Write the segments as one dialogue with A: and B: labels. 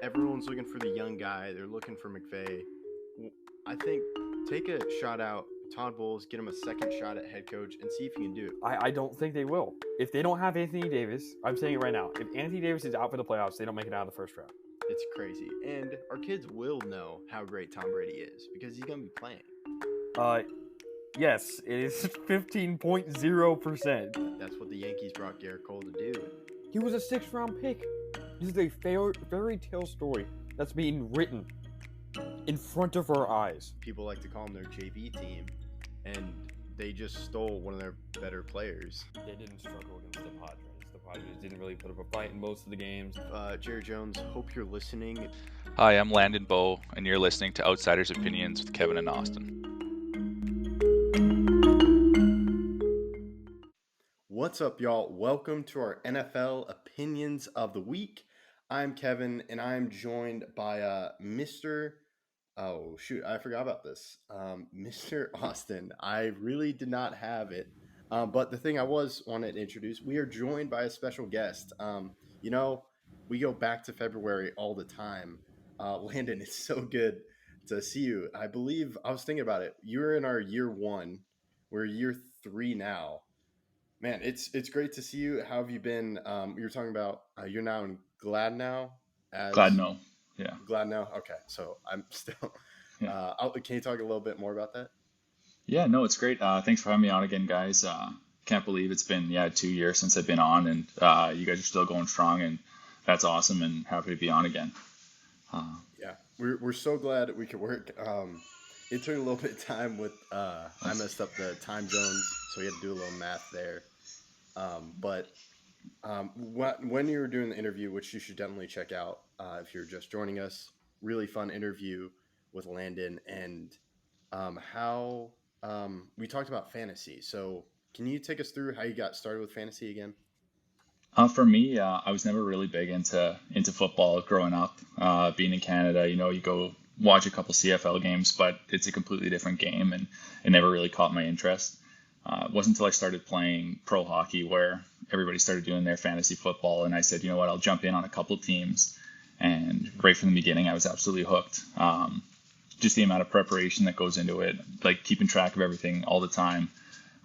A: everyone's looking for the young guy. They're looking for McVay. I think take a shot out Todd Bowles, get him a second shot at head coach, and see if he can do it.
B: I don't think they will. If they don't have Anthony Davis, I'm saying it right now. If Anthony Davis is out for the playoffs, they don't make it out of the first round.
A: It's crazy. And our kids will know how great Tom Brady is because he's going to be playing.
B: Yes, it is 15.0%.
A: That's what the Yankees brought Garrett Cole to do.
B: He was a 6th round pick. This is a fairy tale story that's being written in front of our eyes.
A: People like to call them their JV team, and they just stole one of their better players.
B: They didn't struggle against the Padres. The Padres didn't really put up a fight in most of the games.
A: Jerry Jones, hope you're listening.
C: Hi, I'm Landon Bow, and you're listening to Outsiders Opinions with Kevin and Austin.
A: What's up, y'all? Welcome to our NFL Opinions of the Week. I'm Kevin, and I'm joined by Mr. Oh, shoot, I forgot about this. Mr. Austin. I really did not have it. But the thing I wanted to introduce, we are joined by a special guest. We go back to February all the time. Landon, it's so good to see you. I believe, I was thinking about it. You're in our year 1. We're year 3 now. Man, it's great to see you. How have you been? You were talking about you're now in Gladnow.
D: Gladnow, yeah.
A: Gladnow. Okay, so I'm still.
D: Yeah.
A: Can you talk a little bit more about that?
D: Yeah, no, it's great. Thanks for having me on again, guys. Can't believe it's been 2 years since I've been on, and you guys are still going strong, and that's awesome. And happy to be on again.
A: Yeah, we're so glad that we could work. It took a little bit of time with I messed up the time zones, so we had to do a little math there. But when you were doing the interview, which you should definitely check out if you're just joining us, really fun interview with Landon, and how we talked about fantasy. So can you take us through how you got started with fantasy again?
D: For me, I was never really big into football growing up. Being in Canada, you go watch a couple CFL games, but it's a completely different game, and it never really caught my interest. It wasn't until I started playing pro hockey where everybody started doing their fantasy football, and I said, you know what, I'll jump in on a couple teams. And right from the beginning, I was absolutely hooked. Just the amount of preparation that goes into it, like keeping track of everything all the time.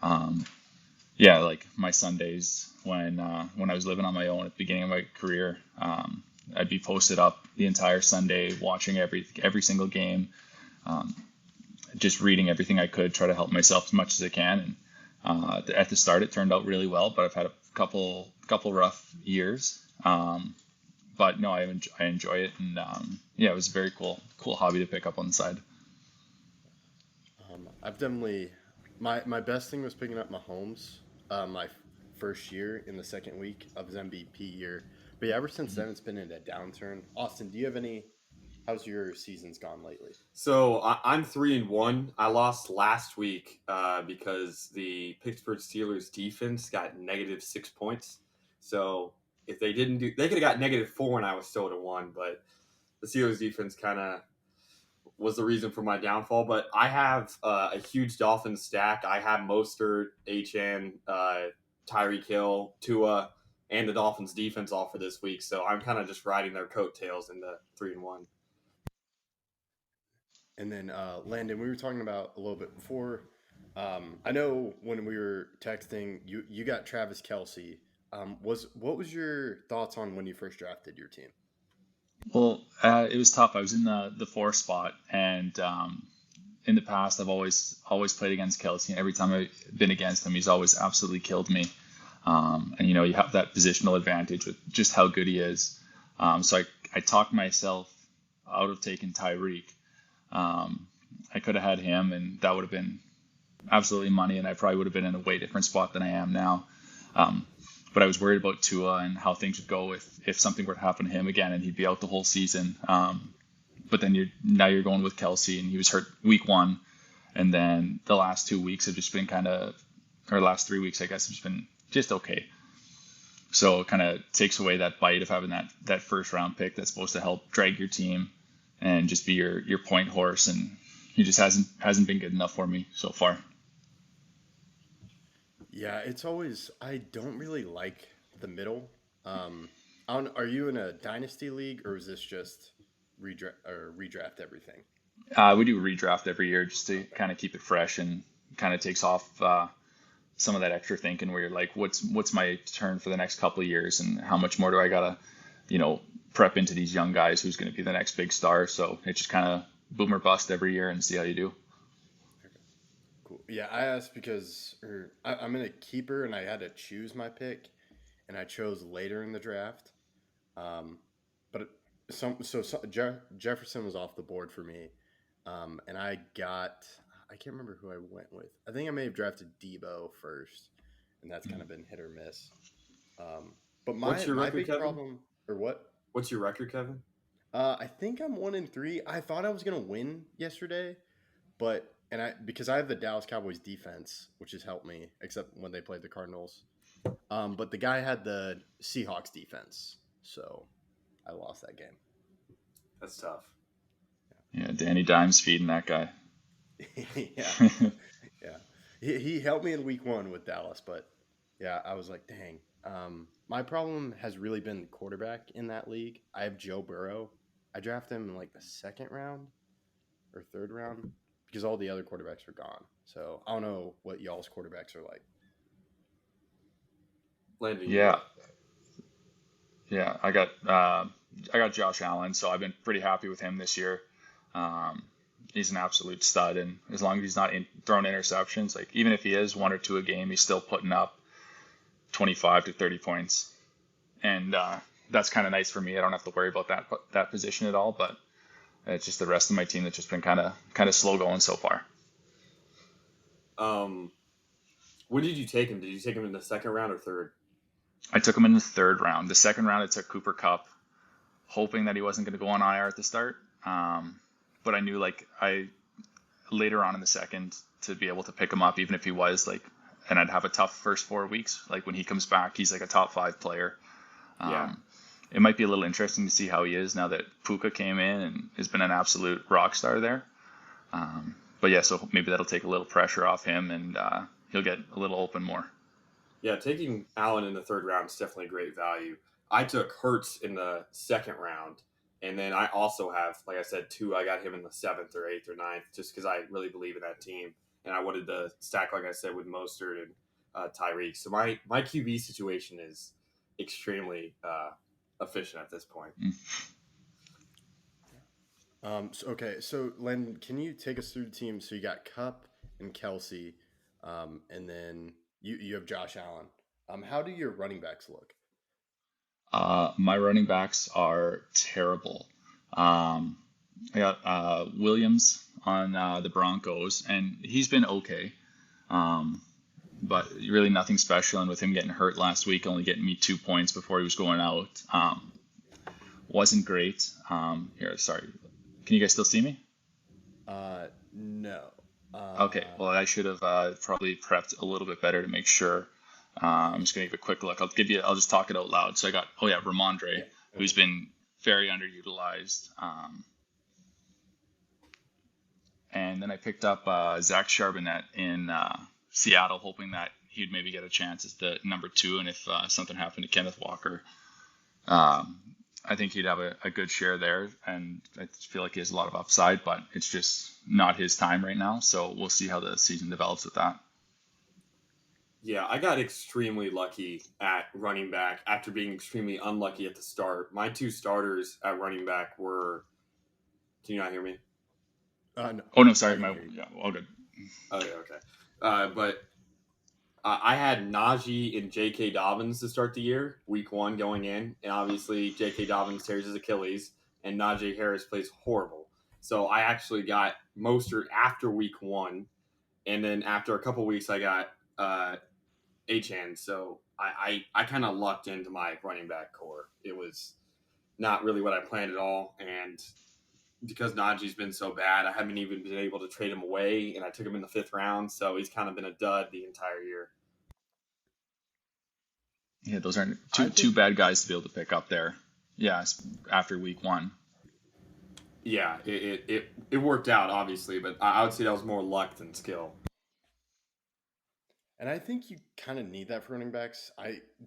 D: Like my Sundays when I was living on my own at the beginning of my career, I'd be posted up the entire Sunday watching every single game, just reading everything I could, try to help myself as much as I can. And at the start, it turned out really well, but I've had a couple rough years. But no, I enjoy it, and it was a very cool hobby to pick up on the side.
A: I've definitely my best thing was picking up Mahomes my first year in the second week of his MVP year. But yeah, ever since then, it's been in a downturn. Austin, do you have how's your season's gone lately?
E: So I'm 3-1. I lost last week because the Pittsburgh Steelers defense got -6 points. So if they didn't they could have got -4 and I was still at 1. But the Steelers defense kind of was the reason for my downfall. But I have a huge Dolphins stack. I have Mostert, HN, Tyreek Hill, Tua, and the Dolphins defense all for this week. So I'm kind of just riding their coattails into 3-1.
A: And then Landon, we were talking about a little bit before. I know when we were texting, you got Travis Kelce. What was your thoughts on when you first drafted your team?
D: Well, it was tough. I was in the 4 spot, and in the past, I've always played against Kelce, and every time I've been against him, he's always absolutely killed me. And you have that positional advantage with just how good he is. So I talked myself out of taking Tyreek. I could have had him, and that would have been absolutely money, and I probably would have been in a way different spot than I am now. But I was worried about Tua and how things would go if something were to happen to him again, and he'd be out the whole season. But then you're going with Kelce, and he was hurt week 1, and then the last 2 weeks have just been last 3 weeks, I guess, have just been just okay. So it kind of takes away that bite of having that first round pick that's supposed to help drag your team and just be your point horse, and he just hasn't been good enough for me so far.
A: Yeah, it's always I don't really like the middle. Are you in a dynasty league or is this just redraft everything?
D: We do redraft every year just to kind of keep it fresh and kind of takes off some of that extra thinking where you're like, what's my turn for the next couple of years and how much more do I gotta, prep into these young guys who's going to be the next big star. So it's just kind of boom or bust every year and see how you do.
A: Cool. Yeah, I asked because I'm in a keeper and I had to choose my pick, and I chose later in the draft. Um, but Jefferson was off the board for me, and I can't remember who I went with. I think I may have drafted Debo first, and that's kind of been hit or miss. But
E: What's your
A: my
E: record,
A: big
E: Kevin?
A: problem or what?
E: What's your record, Kevin?
A: I think I'm 1-3. I thought I was gonna win yesterday, but and I because I have the Dallas Cowboys defense, which has helped me, except when they played the Cardinals. But the guy had the Seahawks defense, so I lost that game.
E: That's tough.
D: Yeah, Danny Dimes feeding that guy.
A: Yeah, yeah. He helped me in week 1 with Dallas, but yeah, I was like, dang. My problem has really been quarterback in that league. I have Joe Burrow. I drafted him in like the second round or third round because all the other quarterbacks are gone. So I don't know what y'all's quarterbacks are like.
E: Landon, you
D: Yeah,
E: go.
D: yeah. I got Josh Allen, so I've been pretty happy with him this year. Um, he's an absolute stud, and as long as he's not throwing interceptions, like even if he is one or two a game, he's still putting up 25 to 30 points, and that's kind of nice for me. I don't have to worry about that position at all. But it's just the rest of my team that's just been kind of slow going so far.
E: Um, when did you take him? Did you take him in the second round or third?
D: I took him in the third round. The second round, I took Cooper Kupp, hoping that he wasn't going to go on IR at the start. But I knew like I later on in the second to be able to pick him up, even if he was like, and I'd have a tough first 4 weeks. Like when he comes back, he's like a top 5 player.
E: Yeah.
D: It might be a little interesting to see how he is now that Puka came in and has been an absolute rock star there. But yeah, so maybe that'll take a little pressure off him and he'll get a little open more.
E: Yeah, taking Allen in the third round is definitely great value. I took Hurts in the second round, and then I also have, like I said, two. I got him in the seventh or eighth or ninth, just because I really believe in that team, and I wanted to stack, like I said, with Mostert and Tyreek. So my QB situation is extremely efficient at this point.
A: So Len, can you take us through the team? So you got Cup and Kelsey, and then you have Josh Allen. How do your running backs look?
D: My running backs are terrible. Um, I got Williams on the Broncos, and he's been okay, but really nothing special. And with him getting hurt last week, only getting me 2 points before he was going out, wasn't great. Here, sorry. Can you guys still see me?
A: No.
D: Okay, well, I should have probably prepped a little bit better to make sure. I'm just gonna give a quick look. I'll just talk it out loud. So I got, Ramondre,
A: Yeah.
D: who's been very underutilized. And then I picked up Zach Charbonnet in Seattle, hoping that he'd maybe get a chance as the number 2. And if something happened to Kenneth Walker, I think he'd have a good share there. And I feel like he has a lot of upside, but it's just not his time right now. So we'll see how the season develops with that.
E: Yeah, I got extremely lucky at running back after being extremely unlucky at the start. My two starters at running back were. Can you not hear me?
A: No.
D: Oh no, sorry,
A: I can hear you.
D: yeah, all good.
E: Okay. But I had Najee and J.K. Dobbins to start the year, week 1 going in. And obviously, J.K. Dobbins tears his Achilles, and Najee Harris plays horrible. So I actually got Mostert after week 1. And then after a couple weeks, I got Achane. So I kind of lucked into my running back core. It was not really what I planned at all. And because Najee's been so bad, I haven't even been able to trade him away, and I took him in the 5th round, so he's kind of been a dud the entire year.
D: Yeah, those aren't
A: I
D: two
A: think
D: bad guys to be able to pick up there. Yeah, after week 1.
E: Yeah, it worked out, obviously, but I would say that was more luck than skill.
A: And I think you kind of need that for running backs.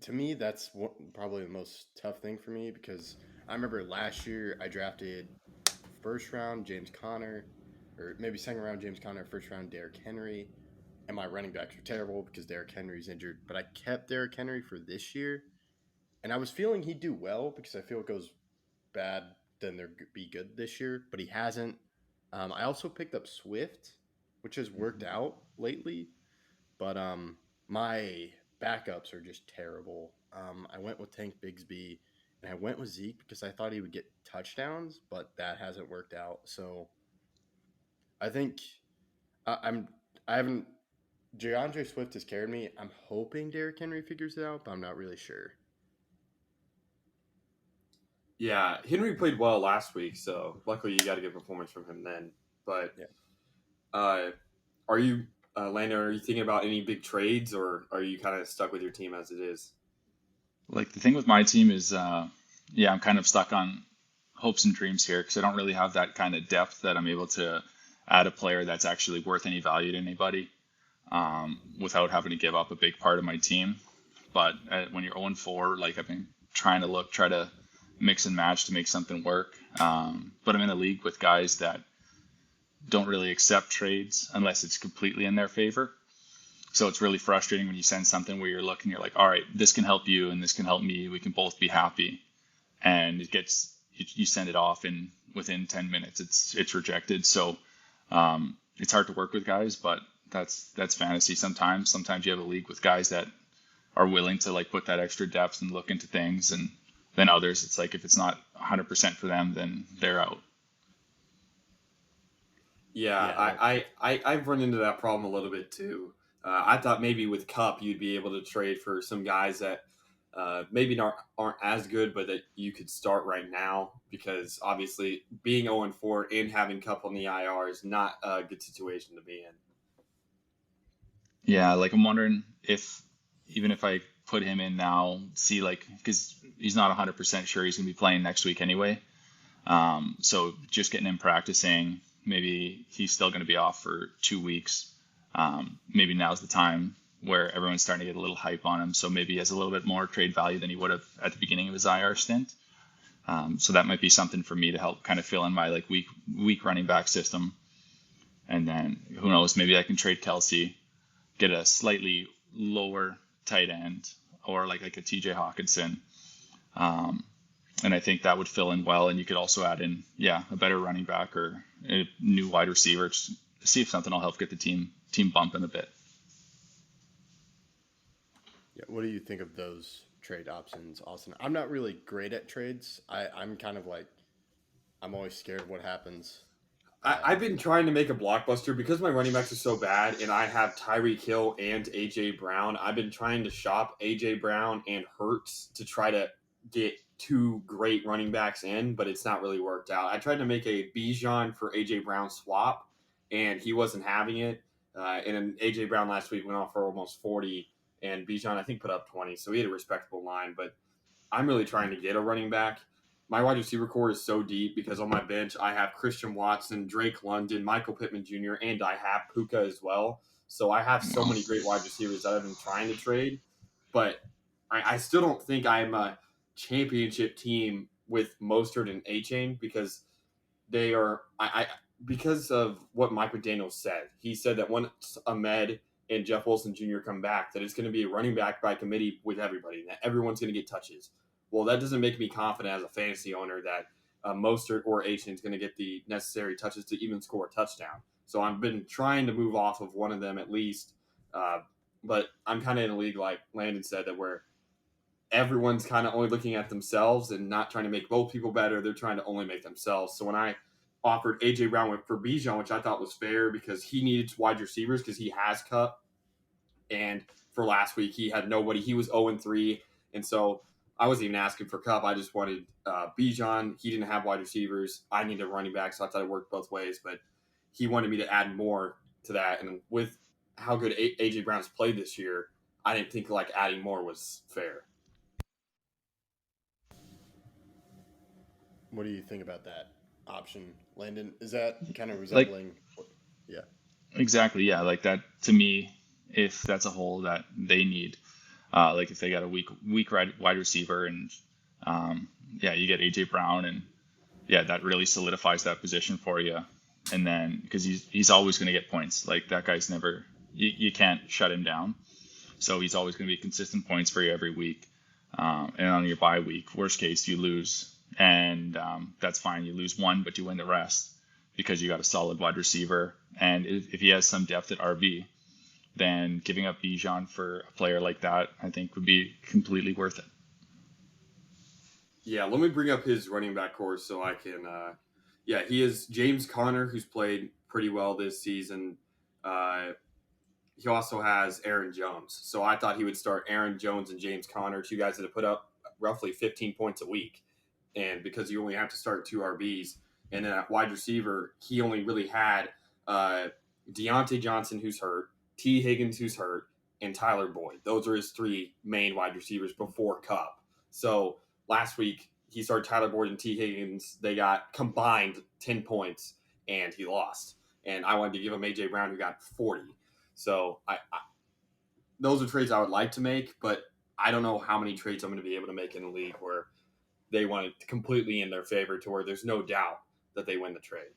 A: To me, that's probably the most tough thing for me because I remember last year I drafted first round James Conner, or maybe second round James Conner, first round Derrick Henry, and my running backs were terrible because Derrick Henry's injured. But I kept Derrick Henry for this year, and I was feeling he'd do well because I feel it goes bad, then they're be good this year. But he hasn't. I also picked up Swift, which has worked
D: Mhm.
A: out lately, but my backups are just terrible. I went with Tank Bigsby and I went with Zeke because I thought he would get touchdowns, but that hasn't worked out. So I think I'm I haven't DeAndre Swift has carried me. I'm hoping Derrick Henry figures it out, but I'm not really sure.
E: Yeah, Henry played well last week, so luckily you got a good performance from him then. But
A: Yeah.
E: uh, are you, Landon, are you thinking about any big trades, or are you kind of stuck with your team as it is?
D: Like the thing with my team is, yeah, I'm kind of stuck on hopes and dreams here because I don't really have that kind of depth that I'm able to add a player that's actually worth any value to anybody without having to give up a big part of my team. But when you're 0-4, like I've been trying to try to mix and match to make something work. But I'm in a league with guys that don't really accept trades unless it's completely in their favor. So it's really frustrating when you send something where you're looking, you're like, all right, this can help you and this can help me. We can both be happy. And you send it off and within 10 minutes, it's rejected. So it's hard to work with guys, but that's fantasy sometimes. Sometimes you have a league with guys that are willing to like put that extra depth and look into things. And then others, it's like, if it's not 100% for them, then they're out.
E: Yeah,
A: Yeah, that
E: I've run into that problem a little bit too. I thought maybe with Cup you'd be able to trade for some guys that maybe not aren't as good, but that you could start right now because obviously being 0-4 and having Cup on the IR is not a good situation to be in.
D: Yeah, like I'm wondering if even if I put him in now, see like because he's not 100% sure he's gonna be playing next week anyway. So just getting him practicing, maybe he's still gonna be off for 2 weeks. Maybe now's the time where everyone's starting to get a little hype on him. So maybe he has a little bit more trade value than he would have at the beginning of his IR stint. So that might be something for me to help kind of fill in my like weak running back system. And then who knows, maybe I can trade Kelsey, get a slightly lower tight end or like a TJ Hawkinson. Um, and I think that would fill in well. And you could also add in, yeah, a better running back or a new wide receiver. Just see if something will help get the team bumping a bit.
A: Yeah. What do you think of those trade options, Austin? I'm not really great at trades. I'm kind of like I'm always scared of what happens.
E: I've been trying to make a blockbuster because my running backs are so bad, and I have Tyreek Hill and AJ Brown. I've been trying to shop AJ Brown and Hurts to try to get two great running backs in, but it's not really worked out. I tried to make a Bijan for AJ Brown swap, and he wasn't having it. And then AJ Brown last week went off for almost 40, and Bijan I think put up 20, so he had a respectable line. But I'm really trying to get a running back. My wide receiver core is so deep because on my bench I have Christian Watson, Drake London, Michael Pittman Jr., and I have Puka as well. So I have so many great wide receivers that I've been trying to trade, but I still don't think I'm a championship team with Mostert and A Chain because they are because of what Mike McDaniel said. He said that once Ahmed and Jeff Wilson Jr. come back, that it's going to be a running back by committee with everybody, that everyone's going to get touches. Well, that doesn't make me confident as a fantasy owner that Mostert or Achane is going to get the necessary touches to even score a touchdown. So I've been trying to move off of one of them at least. Uh, but I'm kind of in a league like Landon said that where everyone's kind of only looking at themselves and not trying to make both people better. They're trying to only make themselves. So when I offered AJ Brown for Bijan, which I thought was fair because he needed wide receivers because he has Cup, and for last week he had nobody. He was 0-3, and so I wasn't even asking for Cup. I just wanted Bijan. He didn't have wide receivers. I needed a running back, so I thought it worked both ways. But he wanted me to add more to that, and with how good AJ Brown's played this year, I didn't think like adding more was fair.
A: What do you think about that option, Landon? Is that kind of
D: Like
A: resembling? Yeah.
D: exactly, yeah. Like that to me if that's a hole that they need. Like if they got a weak wide receiver, and you get AJ Brown, and that really solidifies that position for you. And then because he's always going to get points. Like that guy's never you can't shut him down. So he's always going to be consistent points for you every week. And on your bye week, worst case, you lose. And that's fine. You lose one, but you win the rest because you got a solid wide receiver. And if he has some depth at RB, then giving up Bijan for a player like that, I think would be completely worth it.
E: Yeah, let me bring up his running back core so I can. He is James Conner, who's played pretty well this season. He also has Aaron Jones. So I thought he would start Aaron Jones and James Conner, two guys that have put up roughly 15 points a week. And because you only have to start two RBs. And then at wide receiver, he only really had Deontay Johnson, who's hurt, T. Higgins, who's hurt, and Tyler Boyd. Those are his three main wide receivers before Cup. So last week, he started Tyler Boyd and T. Higgins. They got combined 10 points, and he lost. And I wanted to give him A.J. Brown, who got 40. So those are trades I would like to make, but I don't know how many trades I'm going to be able to make in the league where they want it completely in their favor to where there's no doubt that they win the trade.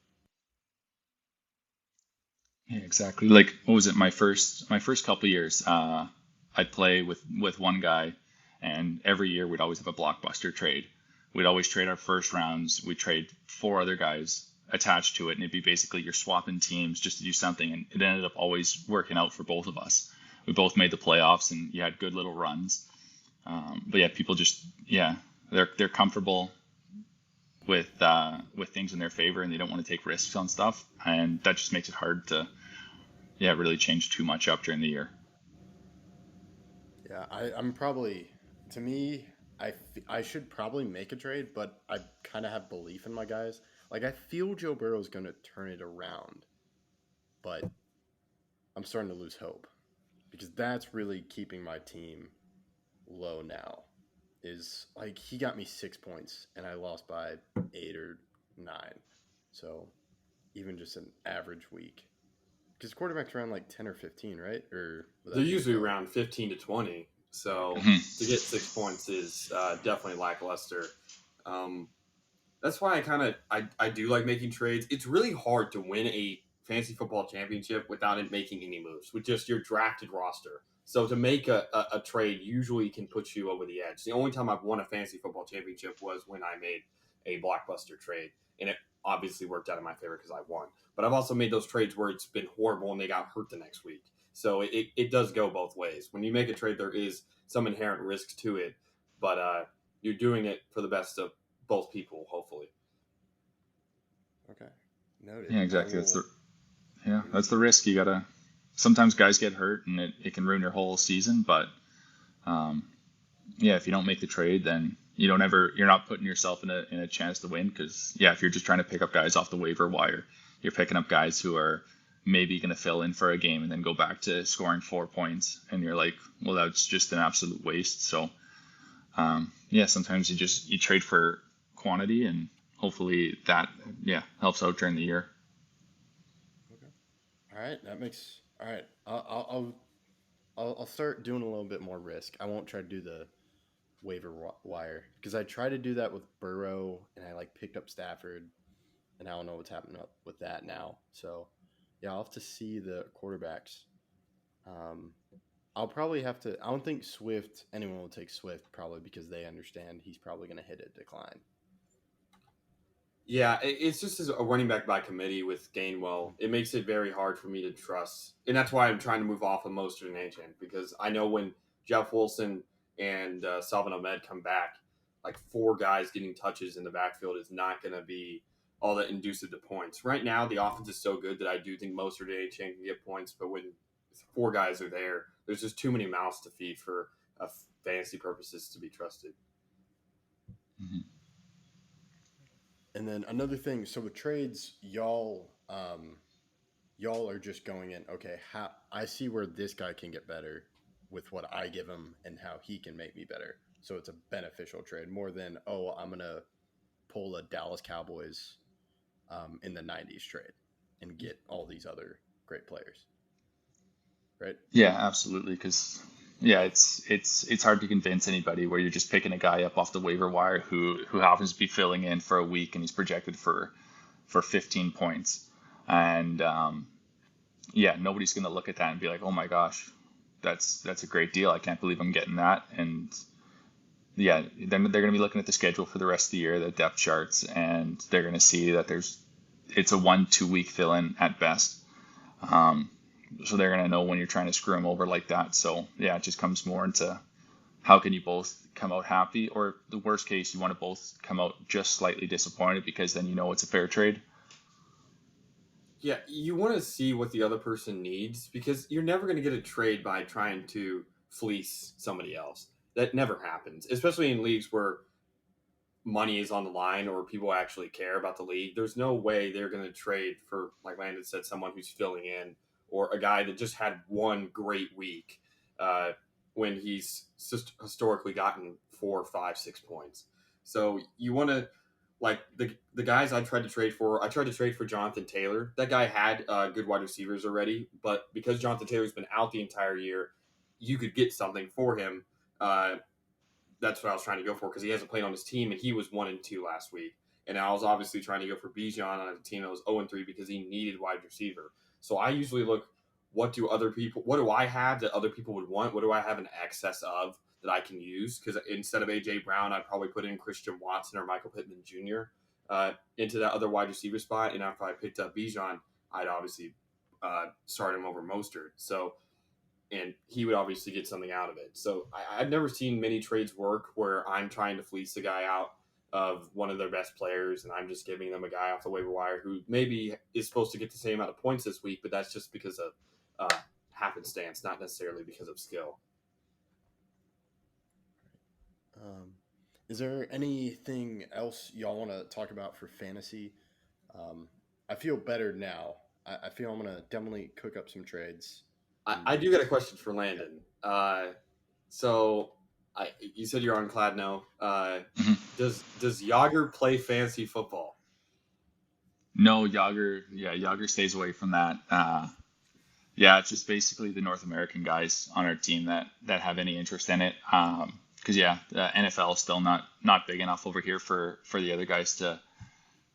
D: Yeah, exactly. Like, what was it? My first couple years, I'd play with one guy, and every year we'd always have a blockbuster trade. We'd always trade our first rounds. We'd trade 4 other guys attached to it, and it'd be basically you're swapping teams just to do something, and it ended up always working out for both of us. We both made the playoffs, and you had good little runs. But yeah, people just they're comfortable with things in their favor, and they don't want to take risks on stuff, and that just makes it hard to really change too much up during the year.
A: Yeah, I'm probably, to me, I should probably make a trade, but I kind of have belief in my guys. Like, I feel Joe Burrow's going to turn it around, but I'm starting to lose hope because that's really keeping my team low now. Is like he got me 6 points and I lost by 8 or 9. So even just an average week. Because quarterback's around like 10 or 15, right? Or
E: they're usually around 15 to 20. So to get 6 points is definitely lackluster. That's why I do like making trades. It's really hard to win a fantasy football championship without it making any moves with just your drafted roster. So to make a trade usually can put you over the edge. The only time I've won a fantasy football championship was when I made a blockbuster trade, and it obviously worked out in my favor because I won. But I've also made those trades where it's been horrible and they got hurt the next week. So it does go both ways. When you make a trade, there is some inherent risk to it, but you're doing it for the best of both people, hopefully.
A: Okay. Noted.
D: Yeah, exactly. That's the risk. You gotta. Sometimes guys get hurt and it can ruin your whole season. But if you don't make the trade, then you're not putting yourself in a chance to win. Because if you're just trying to pick up guys off the waiver wire, you're picking up guys who are maybe going to fill in for a game and then go back to scoring 4 points, and you're like, well, that's just an absolute waste. So sometimes you trade for quantity, and hopefully that helps out during the year.
A: Okay. All right, that makes all right. I'll start doing a little bit more risk. I won't try to do the waiver wire because I tried to do that with Burrow and I picked up Stafford, and I don't know what's happening with that now. So I'll have to see the quarterbacks. I'll probably have to. I don't think anyone will take Swift probably because they understand he's probably going to hit a decline.
E: Yeah, it's just as a running back by committee with Gainwell. It makes it very hard for me to trust. And that's why I'm trying to move off of Mostert and Achane, because I know when Jeff Wilson and Salvin Ahmed come back, 4 guys getting touches in the backfield is not going to be all that inducive to points. Right now, the offense is so good that I do think Mostert and Achane can get points, but when 4 guys are there, there's just too many mouths to feed for fantasy purposes to be trusted.
D: Mm-hmm.
A: And then another thing, so with trades, y'all are just going in, okay, how I see where this guy can get better with what I give him and how he can make me better. So it's a beneficial trade more than, I'm going to pull a Dallas Cowboys in the 90s trade and get all these other great players. right?
D: Yeah, absolutely. Because yeah, it's hard to convince anybody where you're just picking a guy up off the waiver wire who happens to be filling in for a week and he's projected for 15 points, and yeah, nobody's gonna look at that and be like, oh my gosh, that's a great deal. I can't believe I'm getting that. And yeah, then they're going to be looking at the schedule for the rest of the year, the depth charts, and they're going to see that it's a 1-2 week fill in at best. Um, so they're going to know when you're trying to screw them over like that. So yeah, it just comes more into how can you both come out happy, or the worst case, you want to both come out just slightly disappointed because then you know it's a fair trade.
E: Yeah, you want to see what the other person needs because you're never going to get a trade by trying to fleece somebody else. That never happens, especially in leagues where money is on the line or people actually care about the league. There's no way they're going to trade for, like Landon said, someone who's filling in or a guy that just had one great week uh, when he's historically gotten 4, 5, 6 points. So you want to, like the guys I tried to trade for. I tried to trade for Jonathan Taylor. That guy had good wide receivers already, but because Jonathan Taylor's been out the entire year, you could get something for him. That's what I was trying to go for because he hasn't played on his team and he was 1-2 last week. And I was obviously trying to go for Bijan on a team that was 0-3 because he needed wide receiver. So I usually look, what do I have that other people would want? What do I have an excess of that I can use? Because instead of AJ Brown, I'd probably put in Christian Watson or Michael Pittman Jr. Into that other wide receiver spot. And after I picked up Bijan, I'd obviously start him over Mostert. So and he would obviously get something out of it. So I've never seen many trades work where I'm trying to fleece the guy out of one of their best players, and I'm just giving them a guy off the waiver wire who maybe is supposed to get the same amount of points this week, but that's just because of happenstance, not necessarily because of skill.
A: Um, is there anything else y'all want to talk about for fantasy? I feel better now. I feel I'm gonna definitely cook up some trades.
E: I do got a question for Landon. So you said you're on Cladno. Does Yager play fantasy football?
D: No, Yager stays away from that. Yeah, it's just basically the North American guys on our team that have any interest in it. Because yeah, the NFL is still not big enough over here for the other guys to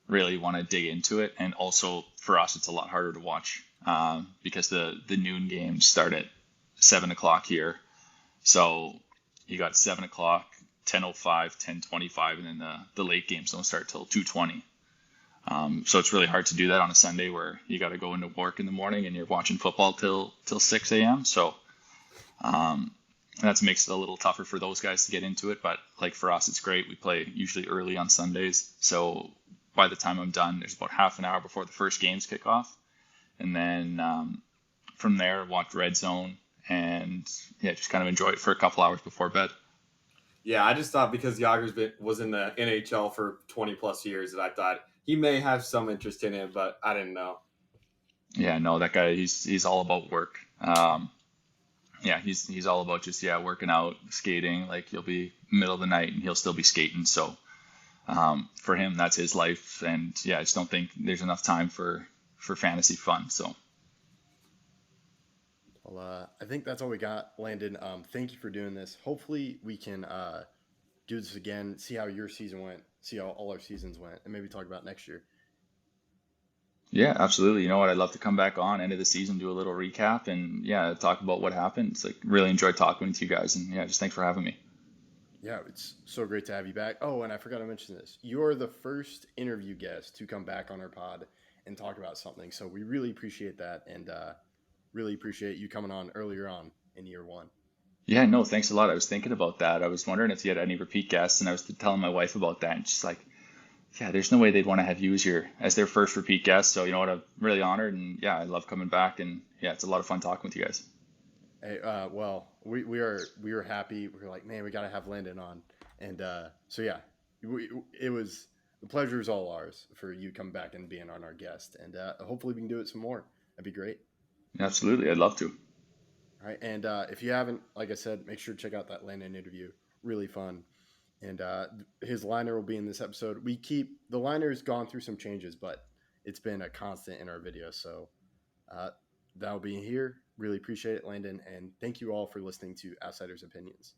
D: really want to dig into it, and also for us, it's a lot harder to watch because the noon games start at 7 o'clock here. So you got 7 o'clock, 10:05, 10:25, and then the late games don't start till 2:20. So it's really hard to do that on a Sunday where you got to go into work in the morning and you're watching football till 6 a.m. So that makes it a little tougher for those guys to get into it. But like for us, it's great. We play usually early on Sundays. So by the time I'm done, there's about half an hour before the first games kick off. And then from there, watch Red Zone and yeah, just kind of enjoy it for a couple hours before bed.
E: Yeah, I just thought because was in the NHL for 20 plus years that I thought he may have some interest in it, but I didn't know.
D: Yeah, no, that guy, he's all about work. Yeah, he's all about just working out, skating. Like he'll be middle of the night and he'll still be skating. So for him, that's his life. And yeah, I just don't think there's enough time for fantasy fun. So
A: Well, I think that's all we got, Landon. Thank you for doing this. Hopefully, we can do this again, see how your season went, see how all our seasons went, and maybe talk about next year.
D: yeah, absolutely. You know what? I'd love to come back on end of the season, do a little recap, and yeah, talk about what happened. It's like really enjoyed talking with you guys, and yeah, just thanks for having me.
A: Yeah, it's so great to have you back. Oh, and I forgot to mention this. You're the first interview guest to come back on our pod and talk about something. So we really appreciate that, and really appreciate you coming on earlier on in year one.
D: Yeah, no, thanks a lot. I was thinking about that. I was wondering if you had any repeat guests, and I was telling my wife about that, and she's like, yeah, there's no way they'd want to have you as their first repeat guest. So you know what? I'm really honored, and yeah, I love coming back, and yeah, it's a lot of fun talking with you guys.
A: Hey, well, we were happy. We were like, man, we got to have Landon on, and so yeah, it was the pleasure is all ours for you coming back and being on our guest, and hopefully we can do it some more. That'd be great.
D: Absolutely, I'd love to.
A: All right, and if you haven't, like I said, make sure to check out that Landon interview. Really fun, and his liner will be in this episode. The liner's gone through some changes, but it's been a constant in our videos, so that'll be here. Really appreciate it, Landon. And thank you all for listening to Outsiders Opinions.